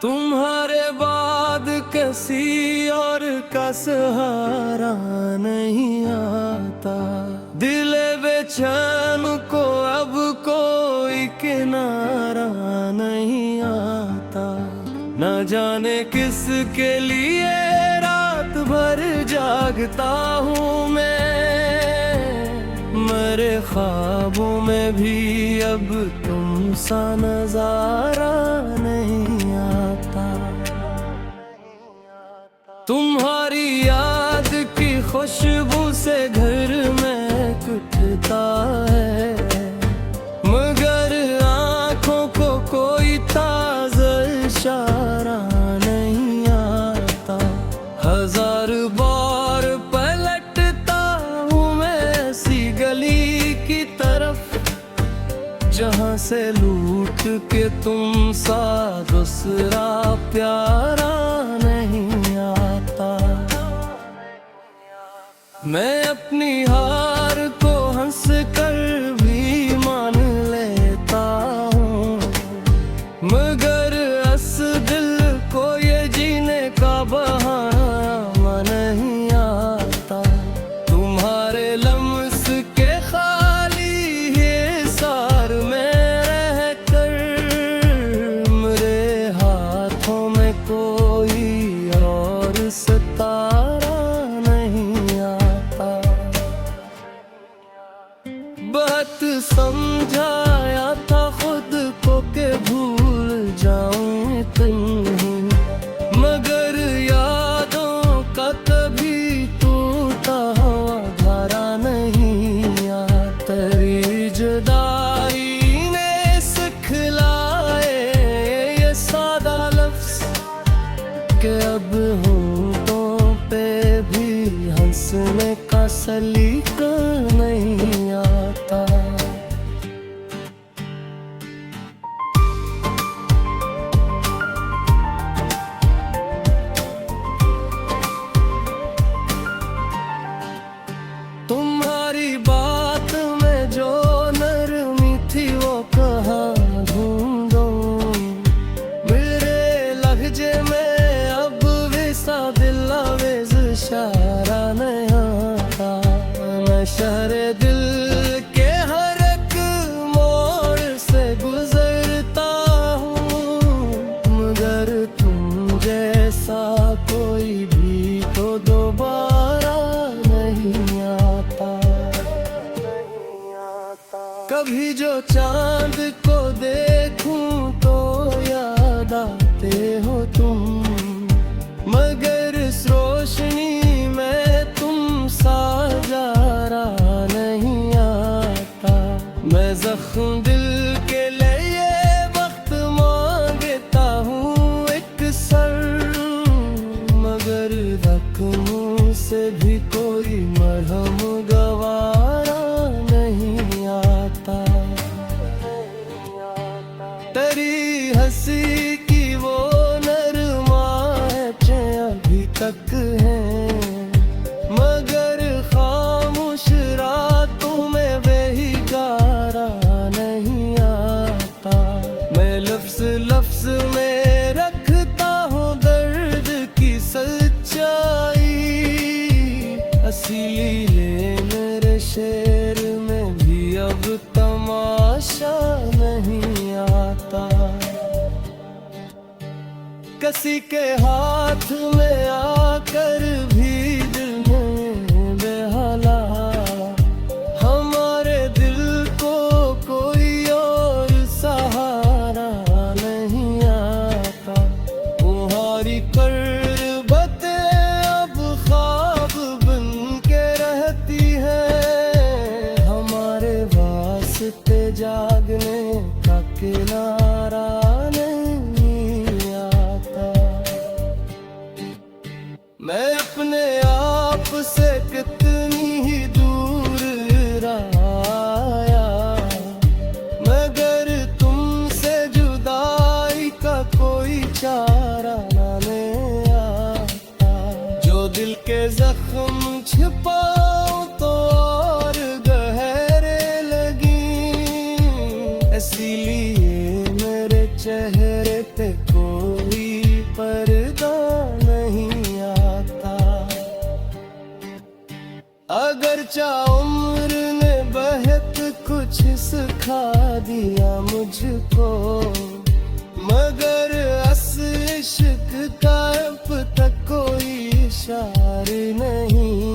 तुम्हारे बाद किसी और का सहारा नहीं आता। दिल बेचैन को अब कोई किनारा नहीं आता। न जाने किसके लिए रात भर जागता हूँ मैं। मेरे ख्वाबों में भी अब तुम सा नजारा नहीं आता। तुम्हारी याद की खुशबू से घर में कुटता है, मगर आँखों को कोई ताज़ा इशारा नहीं आता। हजार बार पलटता हूँ मैं ऐसी गली की तरफ, जहाँ से लूट के तुम सा दूसरा प्यारा नहीं आता। मैं अपनी हार को हंस कर भी मान लेता हूँ, मगर अस दिल को ये जीने का बहाना नहीं आता। तुम्हारे लम्स के खाली ये सार में रहकर मेरे हाथों में कोई और सितारा नहीं आता। बात समझाया था खुद को के भूल जाऊं इतनी, मगर यादों का कभी टूटा हुआ धारा नहीं आता। तेरी जुदाई ने सिखलाए ये सादा लफ्ज़ के अब होठों पे भी हंसने का सलीका नहीं आता। तुम्हारी बात में जो नरमी थी वो कहाँ ढूंढूं। मेरे लहजे में अब वैसा दिल आवेज़ इशारा नहीं आता। मैं शहरे दिल के हर एक मोड़ से गुजरता हूँ, मगर तुम जैसा कोई भी तो दोबारा नहीं आता। कभी जो चांद को देखूं तो याद आते हो तुम, मगर इस रोशनी में तुम सा जारा नहीं आता। मैं जख्म दिल के लिए वक्त मांगता हूँ एक सर, मगर जख्मों से भी कोई मरहम गवारा नहीं आता। तेरी हंसी की वो नरमाहटें अभी तक हैं, मगर खामोश रातों में वही गारा नहीं आता। मैं लफ्ज़ लफ्ज़ में रखता हूँ दर्द की सच्चाई, इसीलिए मेरे शेर में भी अब तमाशा नहीं आता। किसी के हाथ में आकर भी दिल में बेहाला, हमारे दिल को कोई और सहारा नहीं आता। तुम्हारी कर्बतें अब ख्वाब बन के रहती है, हमारे वास्ते जागने का किनारा नहीं आता। मैं अपने आप से कितनी ही दूर रहा, मगर तुमसे जुदाई का कोई चारा नहीं आता। जो दिल के जख्म छिपाऊं तो और गहरे लगी, इसीलिए मेरे चेहरे पे कोई दिया मुझको, मगर अस इश्क का अब तक कोई इशार नहीं।